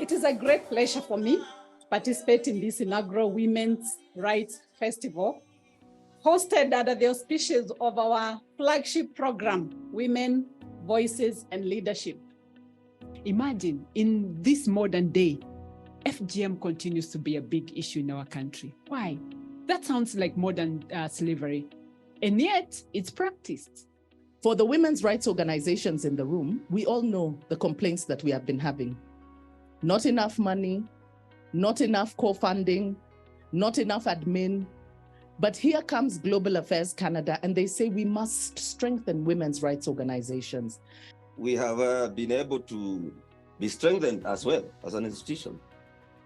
It is a great pleasure for me to participate in this inaugural Women's Rights Festival, hosted under the auspices of our flagship program, Women, Voices and Leadership. Imagine, in this modern day, FGM continues to be a big issue in our country. Why? That sounds like modern slavery, and yet it's practiced. For the women's rights organizations in the room, we all know the complaints that we have been having. Not enough money, not enough co-funding, not enough admin. But here comes Global Affairs Canada, and they say we must strengthen women's rights organizations. We have been able to be strengthened as well as an institution.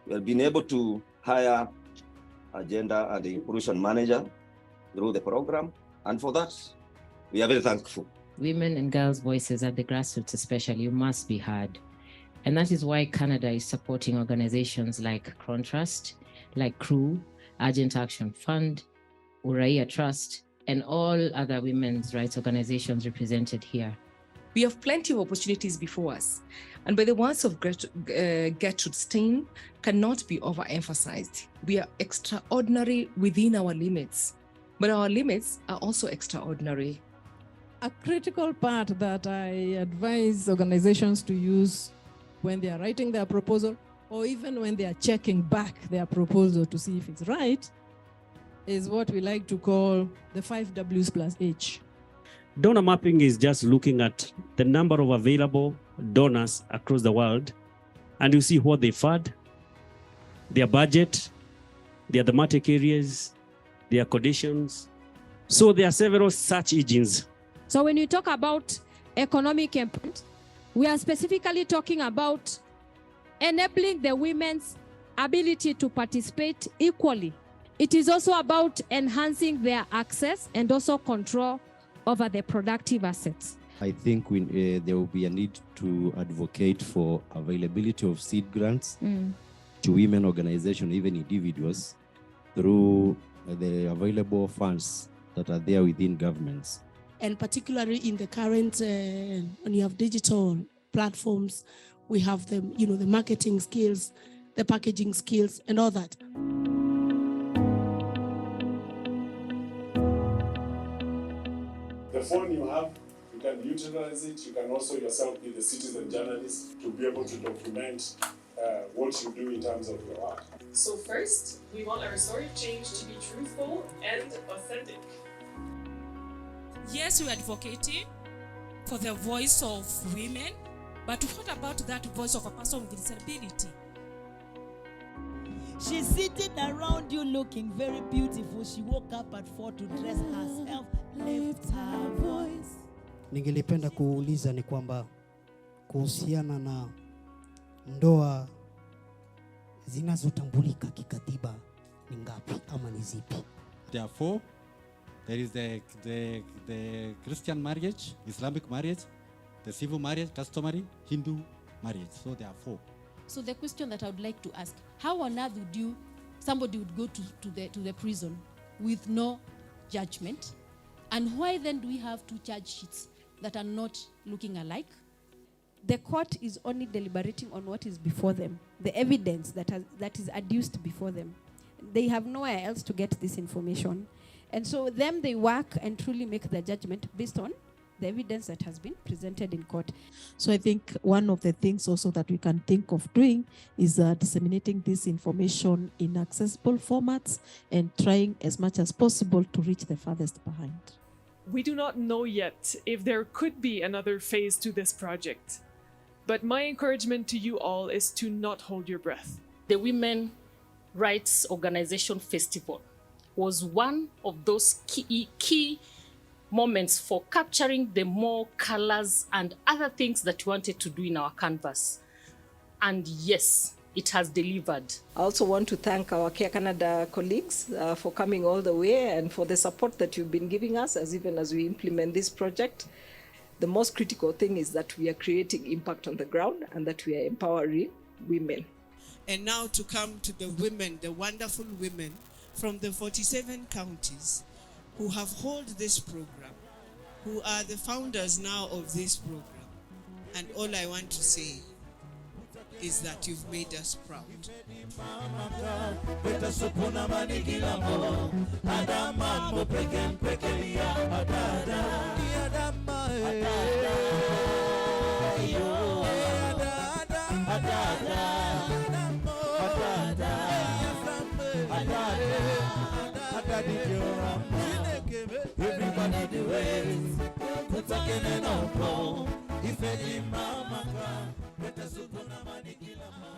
We have been able to hire a gender and inclusion manager through the program, and for that, we are very thankful. Women and girls' voices at the grassroots especially must be heard. And that is why Canada is supporting organizations like CRAWN Trust, like CREAW, Urgent Action Fund, Uraia Trust, and all other women's rights organizations represented here. We have plenty of opportunities before us, and by the words of Gertrude Stein, cannot be overemphasized. We are extraordinary within our limits, but our limits are also extraordinary. A critical part that I advise organizations to use when they are writing their proposal, or even when they are checking back their proposal to see if it's right, is what we like to call the 5 Ws plus H. Donor mapping is just looking at the number of available donors across the world, and you see what they fund, their budget, their thematic areas, their conditions. So there are several search engines. So when you talk about economic empowerment, we are specifically talking about enabling the women's ability to participate equally. It is also about enhancing their access and also control over the productive assets. I think there will be a need to advocate for availability of seed grants to women organizations, even individuals, through the available funds that are there within governments. And particularly in the current, when you have digital platforms, we have the marketing skills, the packaging skills, and all that. The phone you have, you can utilize it. You can also yourself be the citizen journalist to be able to document what you do in terms of your work. So first, we want our story change to be truthful and authentic. Yes, we're advocating for the voice of women, but what about that voice of a person with disability? She's sitting around you looking very beautiful. She woke up at 4 to dress herself, lift her voice. Ningelipenda kuuliza ni kwamba kuhusiana na ndoa zinazotambulika kikatiba ni ngapi ama ni zipi? Therefore, there is the Christian marriage, Islamic marriage, the civil marriage, customary, Hindu marriage. So there are 4. So the question that I would like to ask, how on earth would somebody would go to the prison with no judgment? And why then do we have 2 charge sheets that are not looking alike? The court is only deliberating on what is before them, the evidence that is adduced before them. They have nowhere else to get this information. And so they work and truly make their judgment based on the evidence that has been presented in court. So I think one of the things also that we can think of doing is disseminating this information in accessible formats and trying as much as possible to reach the farthest behind. We do not know yet if there could be another phase to this project, but my encouragement to you all is to not hold your breath. The Women Rights Organization Festival was one of those key moments for capturing the more colors and other things that we wanted to do in our canvas. And yes, it has delivered. I also want to thank our Care Canada colleagues for coming all the way and for the support that you've been giving us even as we implement this project. The most critical thing is that we are creating impact on the ground and that we are empowering women. And now to come to the women, the wonderful women from the 47 counties who have held this program. who are the founders now of this program. And all I want to say is that you've made us proud. Everybody do it. Kutakene no po. Ifedi mama ka. Beta supuna manikila mo.